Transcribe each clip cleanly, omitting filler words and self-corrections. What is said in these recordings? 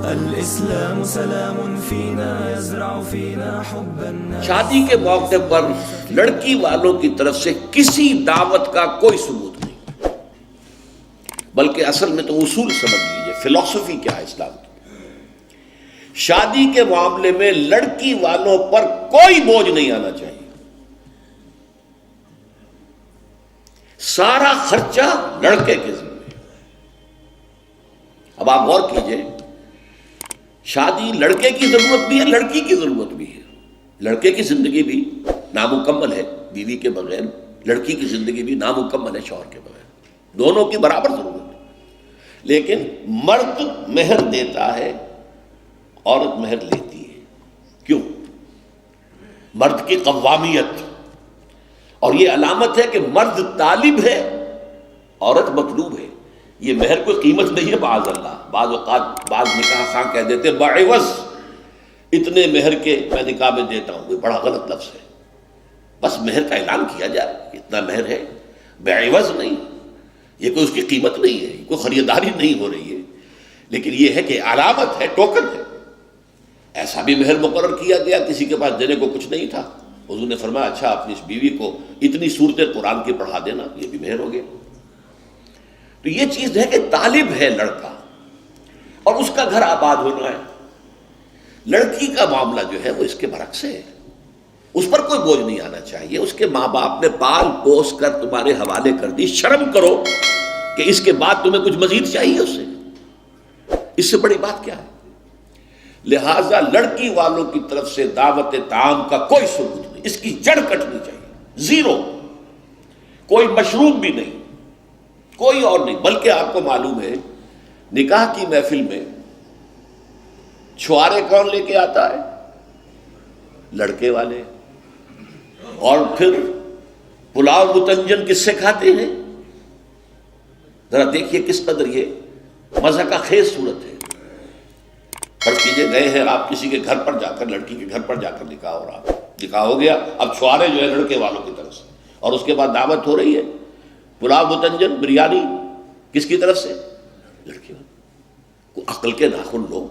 الاسلام سلام فینا یزرع فینا حب الناس۔ شادی کے موقع پر لڑکی والوں کی طرف سے کسی دعوت کا کوئی ثبوت نہیں، بلکہ اصل میں تو اصول سمجھ لیجیے، فلسفی کیا ہے اسلام کی۔ شادی کے معاملے میں لڑکی والوں پر کوئی بوجھ نہیں آنا چاہیے، سارا خرچہ لڑکے کے ذمہ۔ اب آپ غور کیجئے، شادی لڑکے کی ضرورت بھی ہے، لڑکی کی ضرورت بھی ہے۔ لڑکے کی زندگی بھی نامکمل ہے بیوی کے بغیر، لڑکی کی زندگی بھی نامکمل ہے شوہر کے بغیر، دونوں کی برابر ضرورت ہے۔ لیکن مرد مہر دیتا ہے، عورت مہر لیتی ہے۔ کیوں؟ مرد کی قوامیت، اور یہ علامت ہے کہ مرد طالب ہے، عورت مطلوب ہے۔ یہ مہر کوئی قیمت نہیں ہے، معاذ اللہ۔ بعض اوقات بعض نکاح خواہ کہہ دیتے بعوض اتنے مہر کے میں نکاح میں دیتا ہوں، یہ بڑا غلط لفظ ہے۔ بس مہر کا اعلان کیا جائے اتنا مہر ہے، بعوض نہیں، یہ کوئی اس کی قیمت نہیں ہے، کوئی خریداری نہیں ہو رہی ہے، لیکن یہ ہے کہ علامت ہے، ٹوکن ہے۔ ایسا بھی مہر مقرر کیا گیا، کسی کے پاس دینے کو کچھ نہیں تھا، حضور نے فرمایا اچھا اپنی اس بیوی کو اتنی سورتیں قرآن کی پڑھا دینا، یہ بھی مہر ہو گیا۔ تو یہ چیز ہے کہ طالب ہے لڑکا، اور اس کا گھر آباد ہونا ہے۔ لڑکی کا معاملہ جو ہے وہ اس کے برعکس ہے، اس پر کوئی بوجھ نہیں آنا چاہیے۔ اس کے ماں باپ نے پال پوس کر تمہارے حوالے کر دی، شرم کرو کہ اس کے بعد تمہیں کچھ مزید چاہیے اس سے، اس سے بڑی بات کیا ہے؟ لہٰذا لڑکی والوں کی طرف سے دعوت طعام کا کوئی ثبوت نہیں، اس کی جڑ کٹنی چاہیے، زیرو، کوئی مشروب بھی نہیں، کوئی اور نہیں۔ بلکہ آپ کو معلوم ہے نکاح کی محفل میں چھوارے کون لے کے آتا ہے؟ لڑکے والے۔ اور پھر پلاؤ متنجن کس سے کھاتے ہیں؟ ذرا دیکھیے کس قدر یہ مزہ کا خیز صورت ہے۔ فرض کیجئے گئے ہیں آپ کسی کے گھر پر جا کر، لڑکی کے گھر پر جا کر نکاح ہو رہا، نکاح ہو گیا، اب چھوارے جو ہے لڑکے والوں کی طرف سے، اور اس کے بعد دعوت ہو رہی ہے، پلاؤ متنجن بریانی کس کی طرف سے؟ لڑکی والوں۔ کو عقل کے ناخن لو،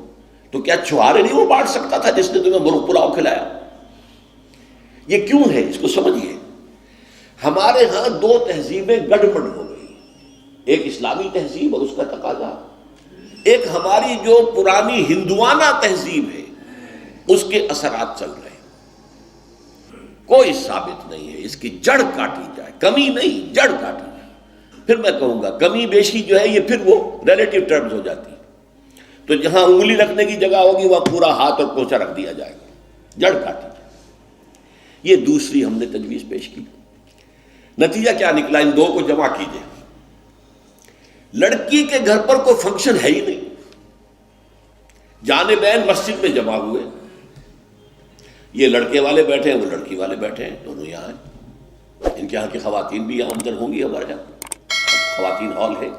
تو کیا چھوارے نہیں وہ بانٹ سکتا تھا جس نے تمہیں مرغ پلاؤ کھلایا؟ یہ کیوں ہے؟ اس کو سمجھیے۔ ہمارے ہاں دو تہذیبیں گڑبڑ ہو گئی، ایک اسلامی تہذیب اور اس کا تقاضا، ایک ہماری جو پرانی ہندوانہ تہذیب ہے اس کے اثرات چل رہے ہیں۔ کوئی ثابت نہیں ہے، اس کی جڑ کاٹی جائے، کمی نہیں، جڑ کاٹی جائے۔ پھر میں کہوں گا کمی بیشی جو ہے یہ پھر وہ ریلیٹیو ٹرمز ہو جاتی ہے، تو جہاں انگلی رکھنے کی جگہ ہوگی وہاں پورا ہاتھ اور پوچھا رکھ دیا جائے گا، جڑ کاٹی جائے۔ یہ دوسری ہم نے تجویز پیش کی۔ نتیجہ کیا نکلا؟ ان دو کو جمع کیجئے، لڑکی کے گھر پر کوئی فنکشن ہے ہی نہیں، جانبین مسجد میں جمع ہوئے، یہ لڑکے والے بیٹھے ہیں، وہ لڑکی والے بیٹھے ہیں، دونوں یہاں ہیں۔ ان کے یہاں کی خواتین بھی یہاں اندر ہوں گی، ہمارے یہاں خواتین ہال ہے۔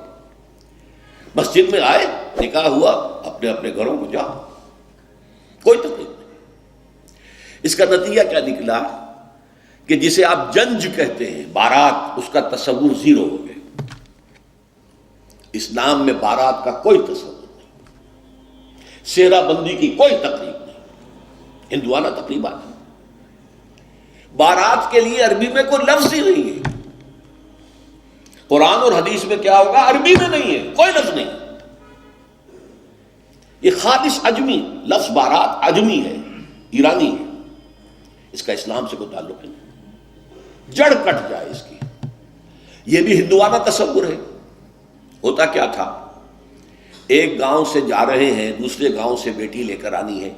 مسجد میں آئے، نکاح ہوا، اپنے اپنے گھروں کو جاؤ، کوئی تکلیف نہیں۔ اس کا نتیجہ کیا نکلا کہ جسے آپ جنج کہتے ہیں، بارات، اس کا تصور زیرو ہو گیا۔ اسلام میں بارات کا کوئی تصور نہیں، سہرا بندی کی کوئی تقریب نہیں، ہندوانہ تقریبات ہیں۔ بارات کے لیے عربی میں کوئی لفظ ہی نہیں ہے، قرآن اور حدیث میں کیا ہوگا؟ عربی میں نہیں ہے، کوئی لفظ نہیں۔ یہ خالص عجمی لفظ، بارات عجمی ہے، ایرانی ہے، اس کا اسلام سے کوئی تعلق نہیں، جڑ کٹ جائے اس کی۔ یہ بھی ہندوانہ تصور ہے۔ ہوتا کیا تھا، ایک گاؤں سے جا رہے ہیں، دوسرے گاؤں سے بیٹی لے کر آنی ہے،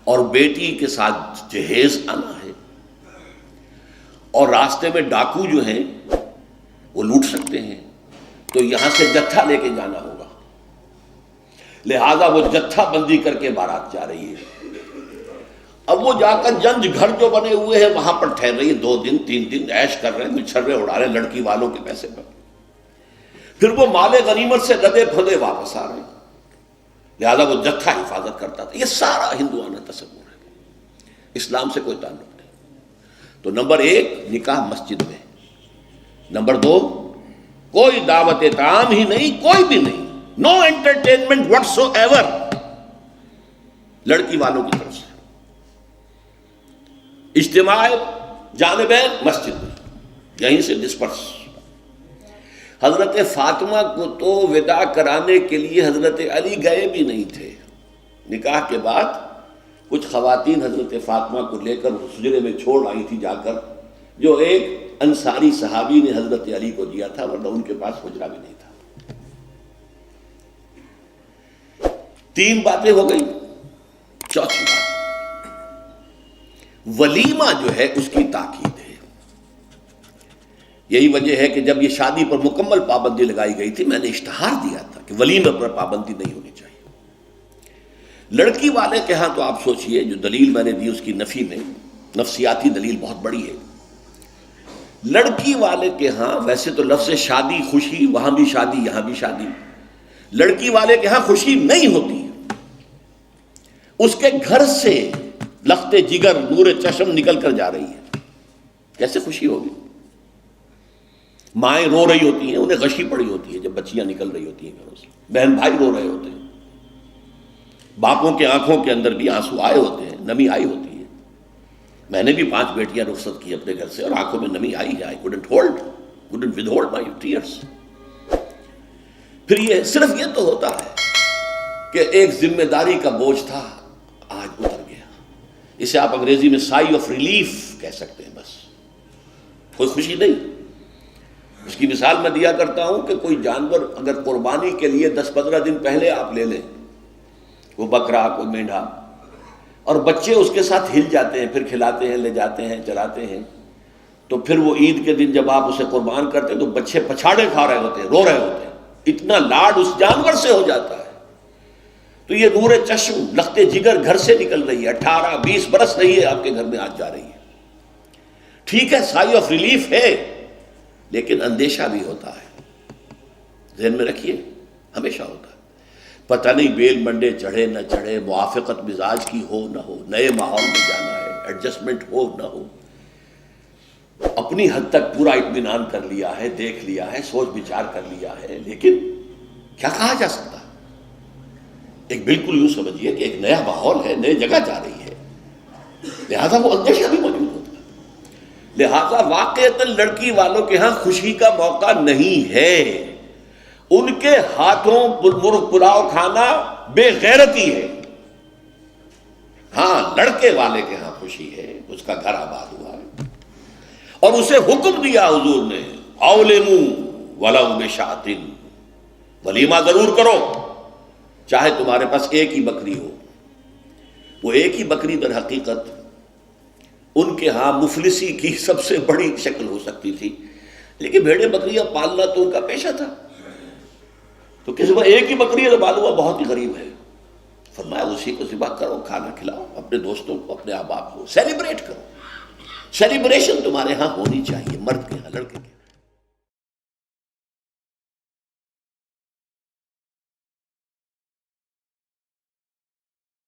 اور بیٹی کے ساتھ جہیز آنا ہے، اور راستے میں ڈاکو جو ہیں وہ لوٹ سکتے ہیں، تو یہاں سے جتھا لے کے جانا ہوگا، لہذا وہ جتھا بندی کر کے بارات جا رہی ہے۔ اب وہ جا کر جنج گھر جو بنے ہوئے ہیں وہاں پر ٹھہر رہی ہے، 2 دن 3 دن عیش کر رہے ہیں، کچھ چھرے اڑا رہے ہیں لڑکی والوں کے پیسے پر، پھر وہ مال غنیمت سے لدے پھدے واپس آ رہے ہیں، لہذا وہ جتھا حفاظت کرتا تھا۔ یہ سارا ہندوانہ تصور ہے، اسلام سے کوئی تعلق نہیں۔ تو نمبر 1 نکاح مسجد میں، نمبر 2 کوئی دعوت طعام ہی نہیں، کوئی بھی نہیں، نو انٹرٹینمنٹ واٹس ایور لڑکی والوں کی طرف سے. اجتماع جانبین مسجد میں, یہیں سے ڈسپرس. حضرت فاطمہ کو تو وداع کرانے کے لیے حضرت علی گئے بھی نہیں تھے. نکاح کے بعد کچھ خواتین حضرت فاطمہ کو لے کر حجرے میں چھوڑ آئی تھی جا کر, جو ایک انصاری صحابی نے حضرت علی کو دیا تھا, ورنہ ان کے پاس حجرہ بھی نہیں تھا. 3 باتیں ہو گئی. چوتھی بات, ولیمہ جو ہے اس کی تاکید ہے. یہی وجہ ہے کہ جب یہ شادی پر مکمل پابندی لگائی گئی تھی, میں نے اشتہار دیا تھا کہ ولیمے پر پابندی نہیں ہونی چاہیے. لڑکی والے کے ہاں تو آپ سوچئے, جو دلیل میں نے دی اس کی نفی میں, نفسیاتی دلیل بہت بڑی ہے. لڑکی والے کے ہاں ویسے تو لفظ شادی خوشی, وہاں بھی شادی یہاں بھی شادی. لڑکی والے کے ہاں خوشی نہیں ہوتی. اس کے گھر سے لخت جگر نور چشم نکل کر جا رہی ہے, کیسے خوشی ہوگی؟ مائیں رو رہی ہوتی ہیں, انہیں غشی پڑی ہوتی ہے جب بچیاں نکل رہی ہوتی ہیں گھروں سے. بہن بھائی رو رہے ہوتے ہیں, باپوں کے آنکھوں کے اندر بھی آنسو آئے ہوتے ہیں, نمی آئی ہوتی ہے. میں نے بھی 5 بیٹیاں رخصت کی اپنے گھر سے, اور آنکھوں میں نمی آئی ہے. I couldn't withhold my tears. پھر یہ صرف یہ تو ہوتا ہے کہ ایک ذمہ داری کا بوجھ تھا, آج اتر گیا. اسے آپ انگریزی میں sigh of relief کہہ سکتے ہیں. بس کوئی خوشی نہیں. اس کی مثال میں دیا کرتا ہوں کہ کوئی جانور اگر قربانی کے لیے 10-15 دن پہلے آپ لے لیں, وہ بکرا, کوئی مینڈھا, اور بچے اس کے ساتھ ہل جاتے ہیں, پھر کھلاتے ہیں, لے جاتے ہیں, چلاتے ہیں, تو پھر وہ عید کے دن جب آپ اسے قربان کرتے ہیں تو بچے پچھاڑے کھا رہے ہوتے ہیں, رو رہے ہوتے ہیں. اتنا لاڈ اس جانور سے ہو جاتا ہے. تو یہ نور چشم لخت جگر گھر سے نکل رہی ہے, 18-20 برس رہی ہے آپ کے گھر میں, آج جا رہی ہے. ٹھیک ہے, سائی آف ریلیف ہے, لیکن اندیشہ بھی ہوتا ہے. ذہن میں رکھیے, ہمیشہ ہوتا ہے. پتہ نہیں بیل منڈے چڑھے نہ چڑھے, موافقت مزاج کی ہو نہ ہو, نئے ماحول میں جانا ہے, ایڈجسٹمنٹ ہو نہ ہو. اپنی حد تک پورا اطمینان کر لیا ہے, دیکھ لیا ہے, سوچ بچار کر لیا ہے, لیکن کیا کہا جا سکتا ہے. ایک بالکل یوں سمجھیے کہ ایک نیا ماحول ہے, نئے جگہ جا رہی ہے, لہذا وہ اندیشہ بھی موجود ہوتا ہے. لہذا واقعتاً لڑکی والوں کے ہاں خوشی کا موقع نہیں ہے. ان کے ہاتھوں مرغ پلاؤ کھانا بے غیرتی ہے. ہاں, لڑکے والے کے ہاں خوشی ہے, اس کا گھر آباد ہوا ہے, اور اسے حکم دیا حضور نے, اولموا ولو بشاۃ, ولیمہ ضرور کرو, چاہے تمہارے پاس ایک ہی بکری ہو. وہ ایک ہی بکری در حقیقت ان کے ہاں مفلسی کی سب سے بڑی شکل ہو سکتی تھی, لیکن بھیڑیں بکریاں پالنا تو ان کا پیشہ تھا. تو کسی کو ایک ہی بکری پالنا بہت ہی غریب ہے. فرمایا اسی کو ذبح کرو, کھانا کھلاؤ اپنے دوستوں کو, اپنے احباب کو, سیلیبریٹ کرو. سیلیبریشن تمہارے ہاں ہونی چاہیے, مرد کے ہاں.